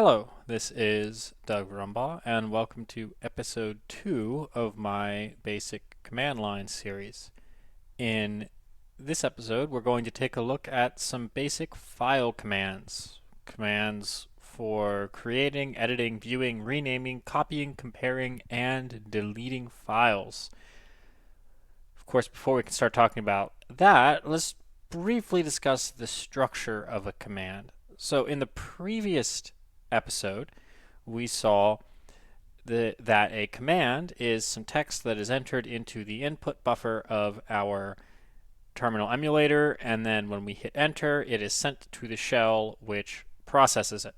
Hello, this is Doug Rumbaugh, and welcome to episode 2 of my basic command line series. In this episode, we're going to take a look at some basic file commands. Commands for creating, editing, viewing, renaming, copying, comparing, and deleting files. Of course, before we can start talking about that, let's briefly discuss the structure of a command. So in the previous episode, we saw that a command is some text that is entered into the input buffer of our terminal emulator, and then when we hit enter, it is sent to the shell, which processes it.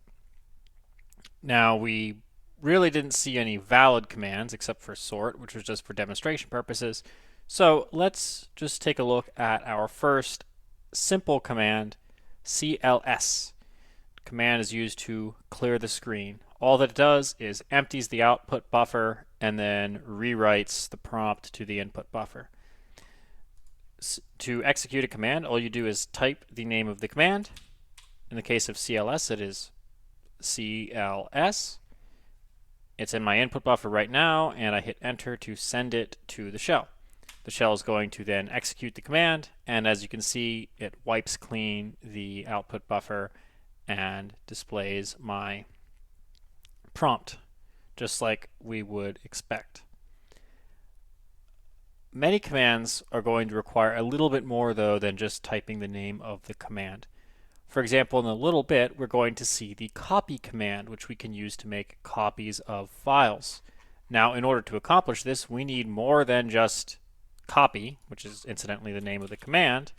Now, we really didn't see any valid commands except for sort, which was just for demonstration purposes. So let's just take a look at our first simple command, Cls. Command is used to clear the screen. All that it does is empties the output buffer and then rewrites the prompt to the input buffer. To execute a command, all you do is type the name of the command. In the case of CLS, it is CLS. It's in my input buffer right now, and I hit enter to send it to the shell. The shell is going to then execute the command, and as you can see, it wipes clean the output buffer and displays my prompt, just like we would expect. Many commands are going to require a little bit more, though, than just typing the name of the command. For example, in a little bit, we're going to see the copy command, which we can use to make copies of files. Now, in order to accomplish this, we need more than just copy, which is incidentally the name of the command.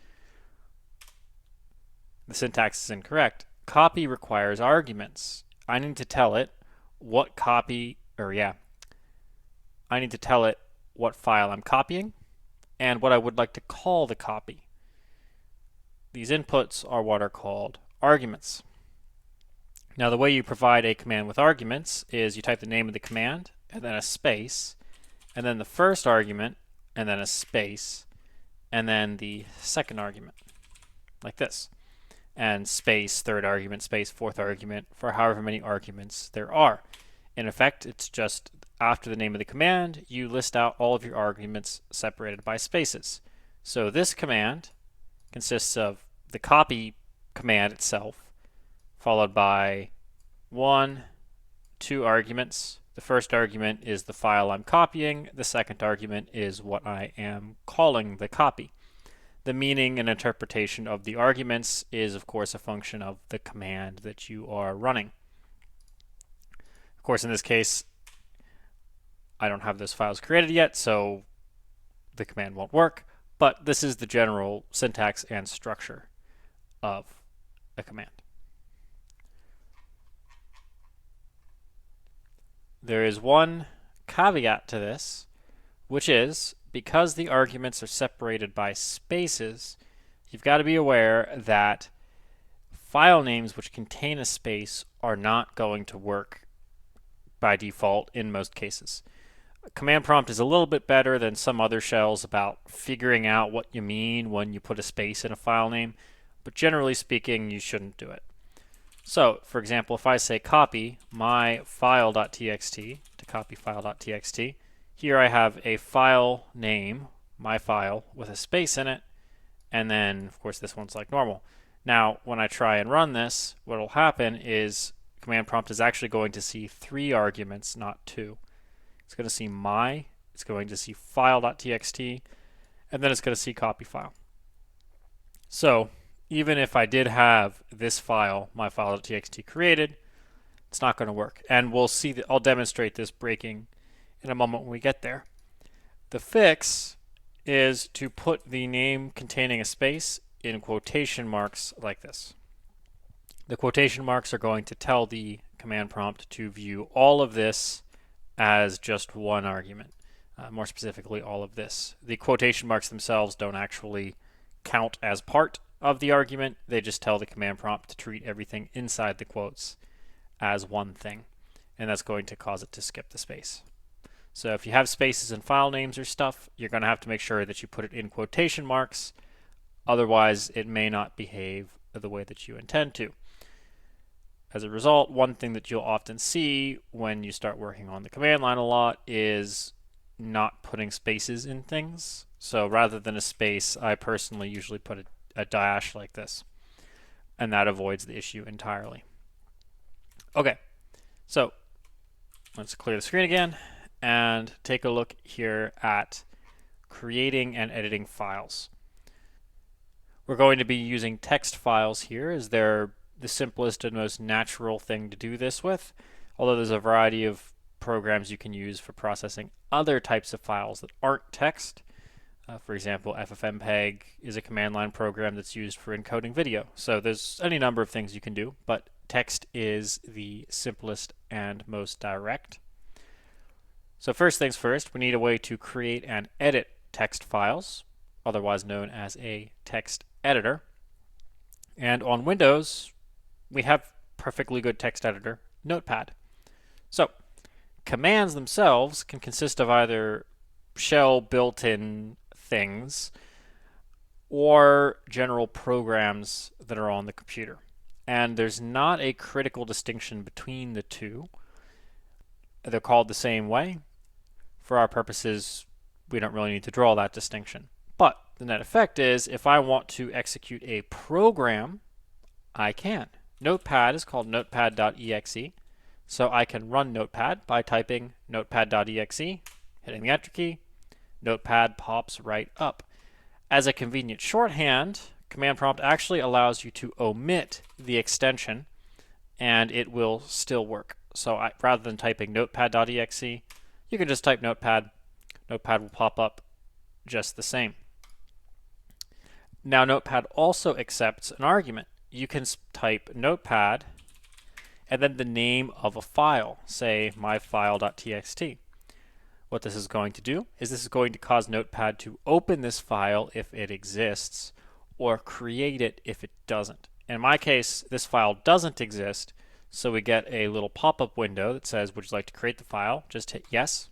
The syntax is incorrect. Copy requires arguments. I need to tell it what I need to tell it what file I'm copying and what I would like to call the copy. These inputs are what are called arguments. Now, the way you provide a command with arguments is you type the name of the command and then a space, and then the first argument and then a space, and then the second argument, like this. And space, third argument, space, fourth argument, for however many arguments there are. In effect, it's just after the name of the command, you list out all of your arguments separated by spaces. So this command consists of the copy command itself, followed by 1, 2 arguments. The first argument is the file I'm copying. The second argument is what I am calling the copy. The meaning and interpretation of the arguments is, of course, a function of the command that you are running. Of course, in this case, I don't have those files created yet, so the command won't work, but this is the general syntax and structure of a command. There is one caveat to this, which is because the arguments are separated by spaces, you've got to be aware that file names which contain a space are not going to work by default in most cases. A command prompt is a little bit better than some other shells about figuring out what you mean when you put a space in a file name, but generally speaking, you shouldn't do it. So, for example, if I say copy my file.txt to copy file.txt, here I have a file name, my file, with a space in it, and then, of course, this one's like normal. Now, when I try and run this, what will happen is command prompt is actually going to see 3 arguments, not 2. It's going to see my, it's going to see file.txt, and then it's going to see copy file. So, even if I did have this file, my file.txt created, it's not going to work. And we'll see that I'll demonstrate this breaking in a moment when we get there. The fix is to put the name containing a space in quotation marks like this. The quotation marks are going to tell the command prompt to view all of this as just one argument. More specifically, all of this. The quotation marks themselves don't actually count as part of the argument. They just tell the command prompt to treat everything inside the quotes as one thing, and that's going to cause it to skip the space. So if you have spaces in file names or stuff, you're going to have to make sure that you put it in quotation marks. Otherwise, it may not behave the way that you intend to. As a result, one thing that you'll often see when you start working on the command line a lot is not putting spaces in things. So rather than a space, I personally usually put a dash like this, and that avoids the issue entirely. Okay, so let's clear the screen again and take a look here at creating and editing files. We're going to be using text files here as they're the simplest and most natural thing to do this with, although there's a variety of programs you can use for processing other types of files that aren't text. For example, FFmpeg is a command line program that's used for encoding video. So there's any number of things you can do, but text is the simplest and most direct. So first things first, we need a way to create and edit text files, otherwise known as a text editor. And on Windows, we have perfectly good text editor, Notepad. So commands themselves can consist of either shell built-in things or general programs that are on the computer. And there's not a critical distinction between the two. They're called the same way. For our purposes, we don't really need to draw that distinction. But the net effect is, if I want to execute a program, I can. Notepad is called notepad.exe, so I can run Notepad by typing notepad.exe, hitting the Enter key. Notepad pops right up. As a convenient shorthand, command prompt actually allows you to omit the extension, and it will still work. So rather than typing notepad.exe, you can just type Notepad. Notepad will pop up just the same. Now, Notepad also accepts an argument. You can type Notepad and then the name of a file, say myfile.txt. What this is going to do is this is going to cause Notepad to open this file if it exists, or create it if it doesn't. In my case, this file doesn't exist, so we get a little pop-up window that says, would you like to create the file? Just hit yes,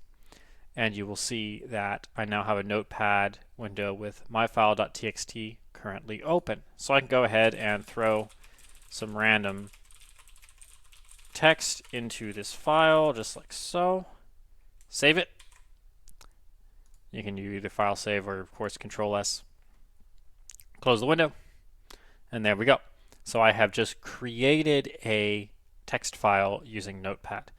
and you will see that I now have a Notepad window with myfile.txt currently open. So I can go ahead and throw some random text into this file, just like so. Save it. You can do either file save or, of course, Control S. Close the window, and there we go. So I have just created a text file using Notepad.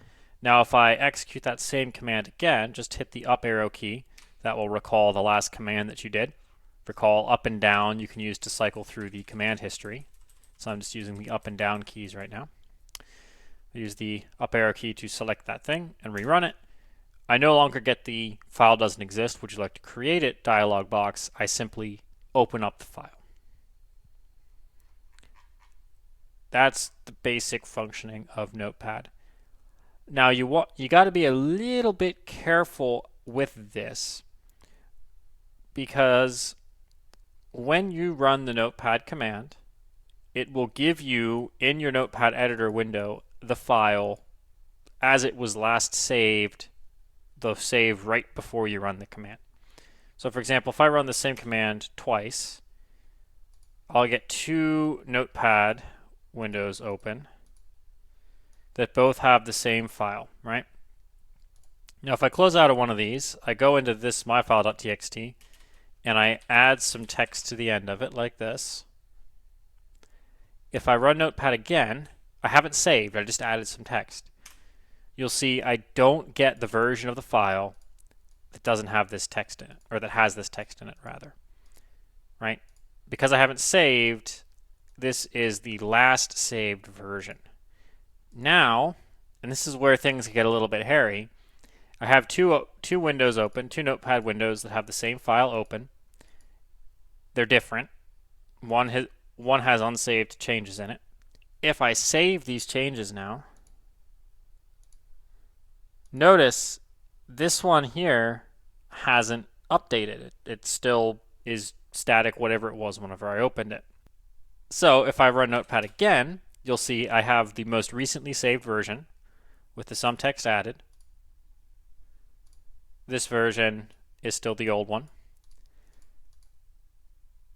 Now, if I execute that same command again, just hit the up arrow key. That will recall the last command that you did. Recall up and down you can use to cycle through the command history. So I'm just using the up and down keys right now. I use the up arrow key to select that thing and rerun it. I no longer get the file doesn't exist, would you like to create it dialog box. I simply open up the file. That's the basic functioning of Notepad. Now you got to be a little bit careful with this, because when you run the Notepad command, it will give you in your Notepad editor window the file as it was last saved, the save right before you run the command. So for example, if I run the same command twice, I'll get two Notepad windows open that both have the same file, right? Now if I close out of one of these, I go into this myfile.txt and I add some text to the end of it like this. If I run Notepad again, I haven't saved, I just added some text. You'll see I don't get the version of the file that doesn't have this text in it, or that has this text in it rather, right? Because I haven't saved, this is the last saved version. Now, and this is where things get a little bit hairy, I have two windows open, two Notepad windows that have the same file open. They're different. One has unsaved changes in it. If I save these changes now, notice this one here hasn't updated. It still is static whatever it was whenever I opened it. So if I run Notepad again, you'll see I have the most recently saved version with the some text added. This version is still the old one.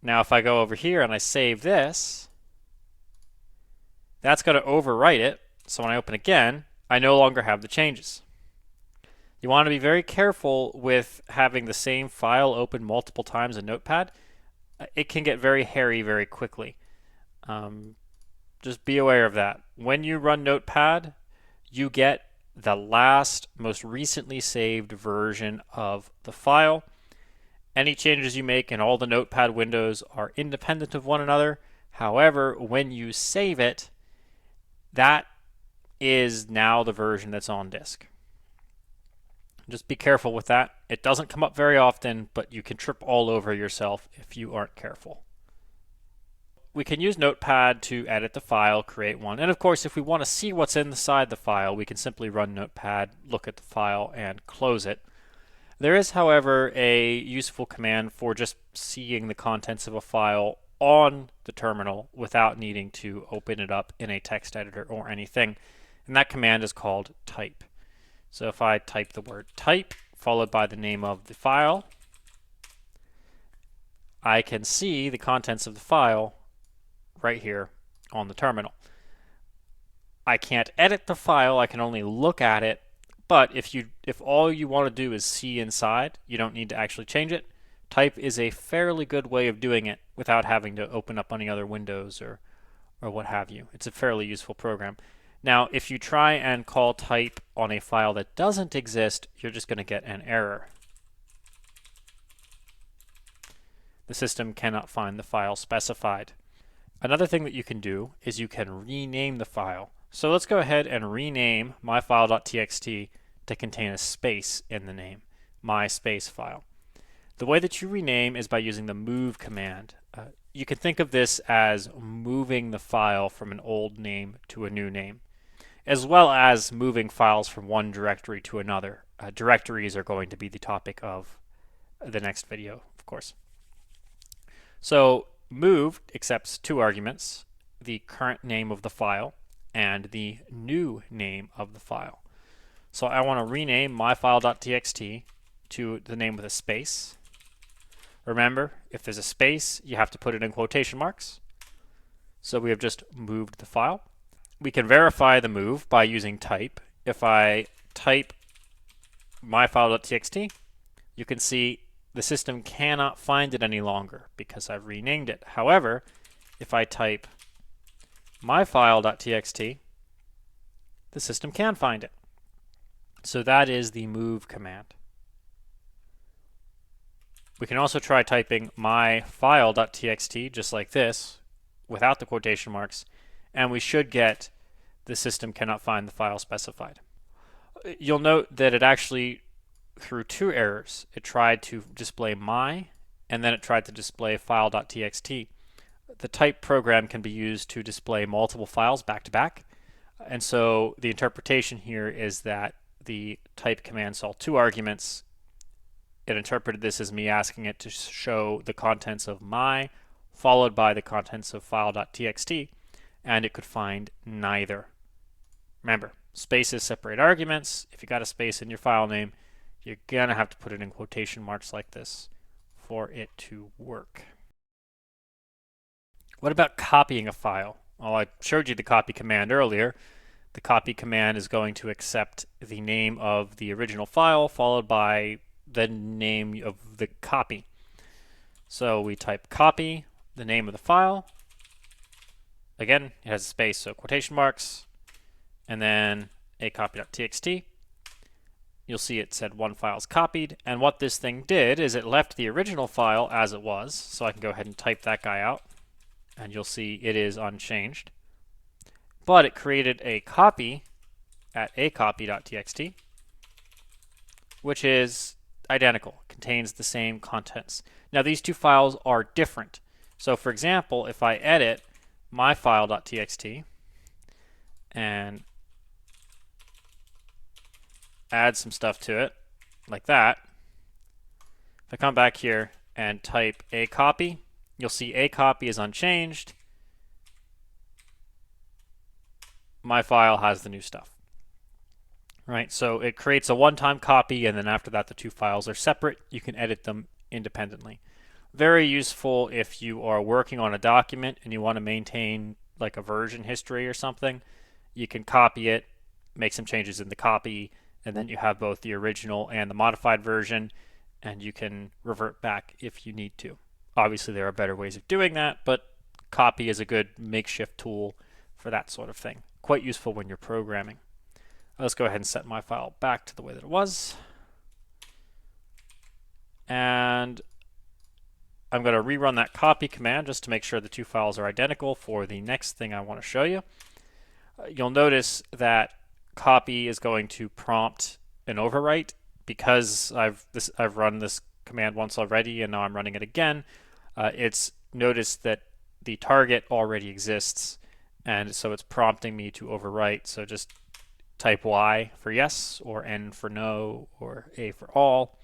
Now if I go over here and I save this, That's going to overwrite it. So when I open again, I no longer have the changes. You want to be very careful with having the same file open multiple times in Notepad. It can get very hairy very quickly. Just be aware of that. When you run Notepad, you get the last, most recently saved version of the file. Any changes you make in all the Notepad windows are independent of one another. However, when you save it, that is now the version that's on disk. Just be careful with that. It doesn't come up very often, but you can trip all over yourself if you aren't careful. We can use Notepad to edit the file, create one, and of course if we want to see what's inside the file, we can simply run Notepad, look at the file, and close it. There is, however, a useful command for just seeing the contents of a file on the terminal without needing to open it up in a text editor or anything, and that command is called type. So if I type the word type followed by the name of the file, I can see the contents of the file right here on the terminal. I can't edit the file, I can only look at it, but if all you want to do is see inside, you don't need to actually change it. Type is a fairly good way of doing it without having to open up any other windows or what have you. It's a fairly useful program. Now, if you try and call type on a file that doesn't exist, you're just going to get an error. The system cannot find the file specified. Another thing that you can do is you can rename the file. So let's go ahead and rename myfile.txt to contain a space in the name, my space file. The way that you rename is by using the move command. You can think of this as moving the file from an old name to a new name, as well as moving files from one directory to another. Directories are going to be the topic of the next video, of course. So move accepts two arguments, the current name of the file and the new name of the file. So I want to rename myfile.txt to the name with a space. Remember, if there's a space, you have to put it in quotation marks. So we have just moved the file. We can verify the move by using type. If I type myfile.txt, you can see the system cannot find it any longer because I've renamed it. However, if I type myfile.txt, the system can find it. So that is the move command. We can also try typing myfile.txt just like this without the quotation marks, and we should get the system cannot find the file specified. You'll note that it actually threw two errors. It tried to display my, and then it tried to display file.txt. The type program can be used to display multiple files back to back, and so the interpretation here is that the type command saw two arguments. It interpreted this as me asking it to show the contents of my followed by the contents of file.txt, and it could find neither. Remember, spaces separate arguments. If you got a space in your file name, you're going to have to put it in quotation marks like this for it to work. What about copying a file? Well, I showed you the copy command earlier. The copy command is going to accept the name of the original file followed by the name of the copy. So we type copy, the name of the file. Again, it has a space, so quotation marks, and then a copy.txt. You'll see it said one file is copied, and what this thing did is it left the original file as it was, so I can go ahead and type that guy out, and you'll see it is unchanged. But it created a copy at a copy.txt, which is identical, contains the same contents. Now these two files are different. So for example, if I edit myfile.txt and add some stuff to it, like that, if I come back here and type a copy, you'll see a copy is unchanged. My file has the new stuff. Right, so it creates a one-time copy, and then after that the two files are separate. You can edit them independently. Very useful if you are working on a document and you want to maintain like a version history or something, you can copy it, make some changes in the copy, and then you have both the original and the modified version, and you can revert back if you need to. Obviously, there are better ways of doing that, but copy is a good makeshift tool for that sort of thing. Quite useful when you're programming. Let's go ahead and set my file back to the way that it was. And I'm going to rerun that copy command just to make sure the two files are identical for the next thing I want to show you. You'll notice that copy is going to prompt an overwrite because I've run this command once already and now I'm running it again. It's noticed that the target already exists, and so it's prompting me to overwrite. So just type Y for yes, or N for no, or A for all.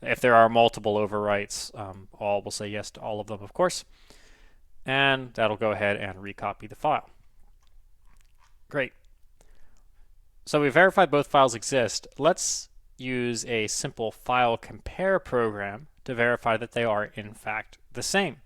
If there are multiple overwrites, all will say yes to all of them, of course. And that'll go ahead and recopy the file. Great. So we verified both files exist. Let's use a simple file compare program to verify that they are in fact the same.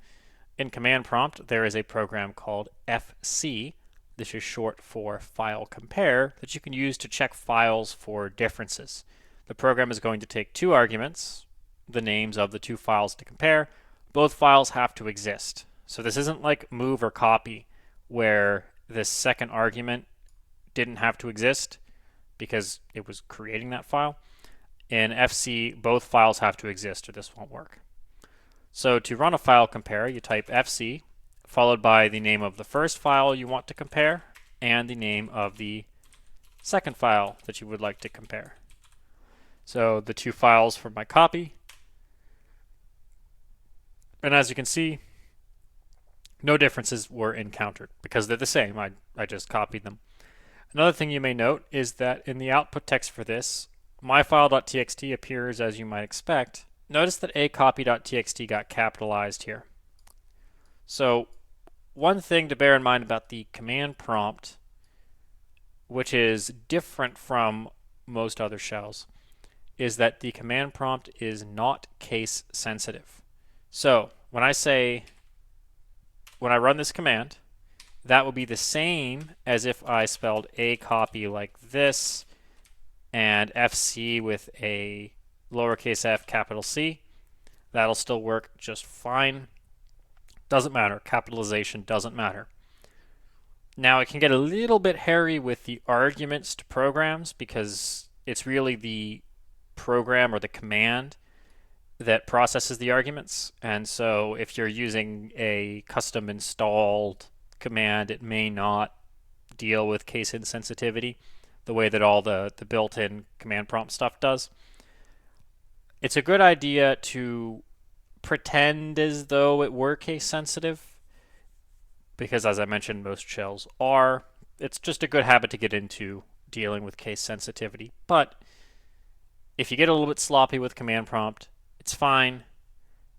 In command prompt, there is a program called FC. This is short for file compare that you can use to check files for differences. The program is going to take two arguments, the names of the two files to compare. Both files have to exist. So this isn't like move or copy where this second argument didn't have to exist because it was creating that file. In FC, both files have to exist or this won't work. So to run a file compare, you type FC followed by the name of the first file you want to compare and the name of the second file that you would like to compare. So the two files for my copy. And as you can see, no differences were encountered because they're the same. I just copied them. Another thing you may note is that in the output text for this, myfile.txt appears as you might expect. Notice that acopy.txt got capitalized here. So one thing to bear in mind about the command prompt, which is different from most other shells, is that the command prompt is not case sensitive. So when I run this command, that will be the same as if I spelled acopy like this and FC with a lowercase f, capital C. That'll still work just fine. Doesn't matter. Capitalization doesn't matter. Now it can get a little bit hairy with the arguments to programs because it's really the program or the command that processes the arguments. And so if you're using a custom installed command, it may not deal with case insensitivity the way that all the built-in command prompt stuff does. It's a good idea to pretend as though it were case sensitive because, as I mentioned, most shells are. It's just a good habit to get into dealing with case sensitivity. But if you get a little bit sloppy with command prompt, it's fine.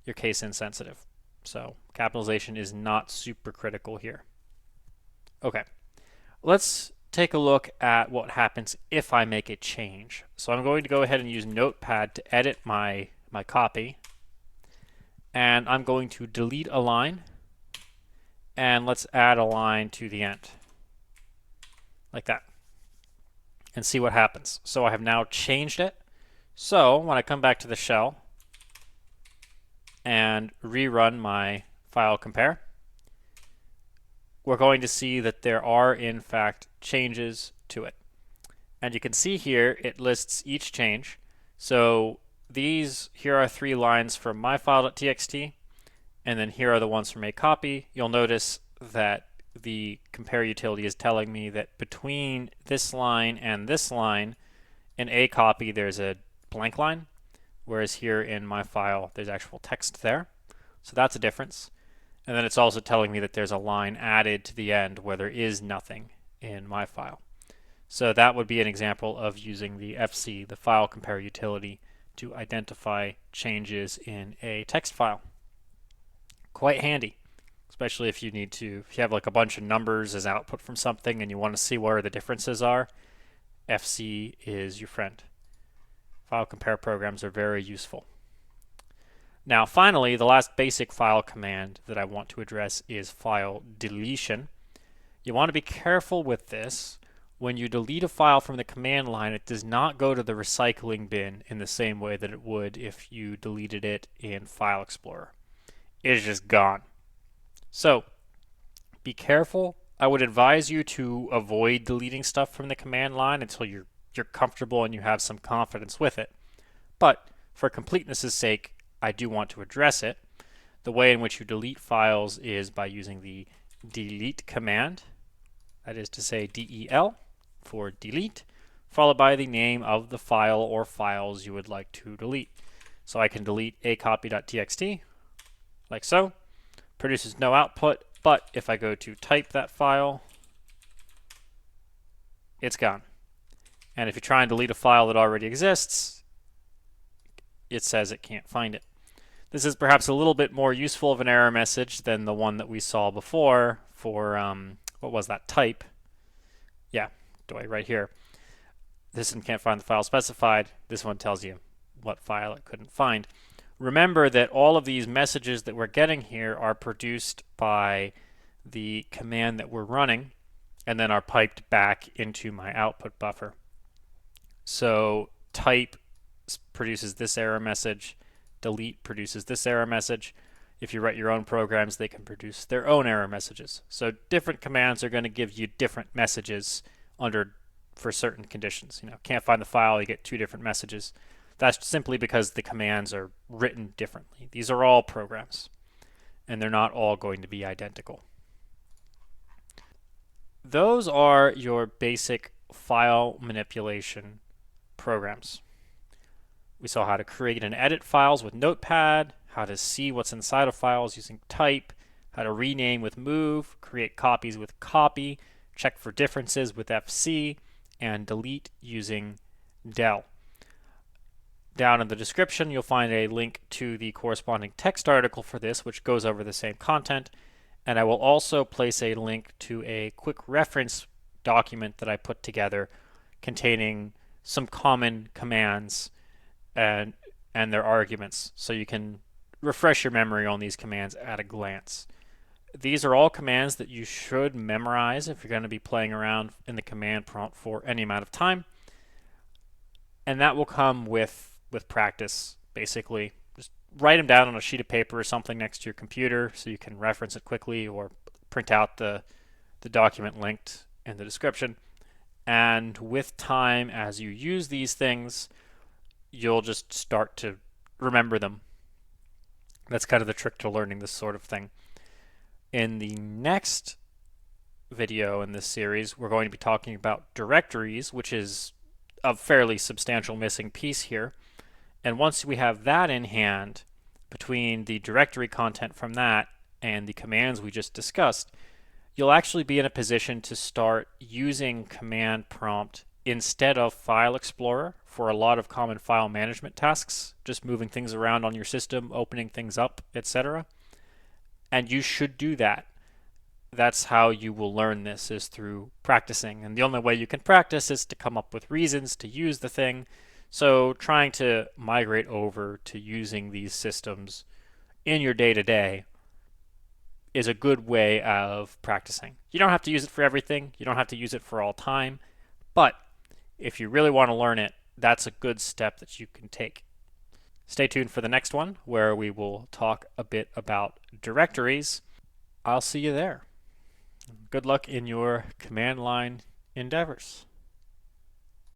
You're case insensitive. So capitalization is not super critical here. Okay, let's take a look at what happens if I make a change. So I'm going to go ahead and use Notepad to edit my copy. And I'm going to delete a line. And let's add a line to the end. Like that. And see what happens. So I have now changed it. So when I come back to the shell and rerun my file compare, we're going to see that there are in fact changes to it. And you can see here it lists each change. So here are 3 lines from myfile.txt, and then here are the ones from acopy. You'll notice that the compare utility is telling me that between this line and this line in acopy there's a blank line, whereas here in my file there's actual text there. So that's a difference. And then it's also telling me that there's a line added to the end where there is nothing in my file. So that would be an example of using the FC, the file compare utility, to identify changes in a text file. Quite handy, especially if you have like a bunch of numbers as output from something and you want to see where the differences are. FC is your friend. File compare programs are very useful. Now finally, the last basic file command that I want to address is file deletion. You want to be careful with this. When you delete a file from the command line, it does not go to the recycling bin in the same way that it would if you deleted it in File Explorer. It is just gone. So be careful. I would advise you to avoid deleting stuff from the command line until you're comfortable and you have some confidence with it. But for completeness' sake, I do want to address it. The way in which you delete files is by using the delete command. That is to say del for delete, followed by the name of the file or files you would like to delete. So I can delete acopy.txt, like so. Produces no output, but if I go to type that file, it's gone. And if you try and delete a file that already exists, it says it can't find it. This is perhaps a little bit more useful of an error message than the one that we saw before for, what was that, type. Yeah, right here. This one can't find the file specified. This one tells you what file it couldn't find. Remember that all of these messages that we're getting here are produced by the command that we're running and then are piped back into my output buffer. So type produces this error message, delete produces this error message. If you write your own programs, they can produce their own error messages. So different commands are going to give you different messages for certain conditions. Can't find the file, you get two different messages. That's simply because the commands are written differently. These are all programs, and they're not all going to be identical. Those are your basic file manipulation programs. We saw how to create and edit files with Notepad, how to see what's inside of files using type, how to rename with move, create copies with copy, check for differences with FC, and delete using del. Down in the description, you'll find a link to the corresponding text article for this, which goes over the same content. And I will also place a link to a quick reference document that I put together containing some common commands and their arguments, so you can refresh your memory on these commands at a glance. These are all commands that you should memorize if you're going to be playing around in the command prompt for any amount of time. And that will come with practice, basically. Just write them down on a sheet of paper or something next to your computer so you can reference it quickly, or print out the document linked in the description. And with time, as you use these things, you'll just start to remember them. That's kind of the trick to learning this sort of thing. In the next video in this series, we're going to be talking about directories, which is a fairly substantial missing piece here. And once we have that in hand, between the directory content from that and the commands we just discussed, you'll actually be in a position to start using command prompt instead of File Explorer for a lot of common file management tasks, just moving things around on your system, opening things up, etc. And you should do that. That's how you will learn this, is through practicing. And the only way you can practice is to come up with reasons to use the thing. So trying to migrate over to using these systems in your day-to-day is a good way of practicing. You don't have to use it for everything. You don't have to use it for all time. But if you really want to learn it, that's a good step that you can take. Stay tuned for the next one, where we will talk a bit about directories. I'll see you there. Good luck in your command line endeavors.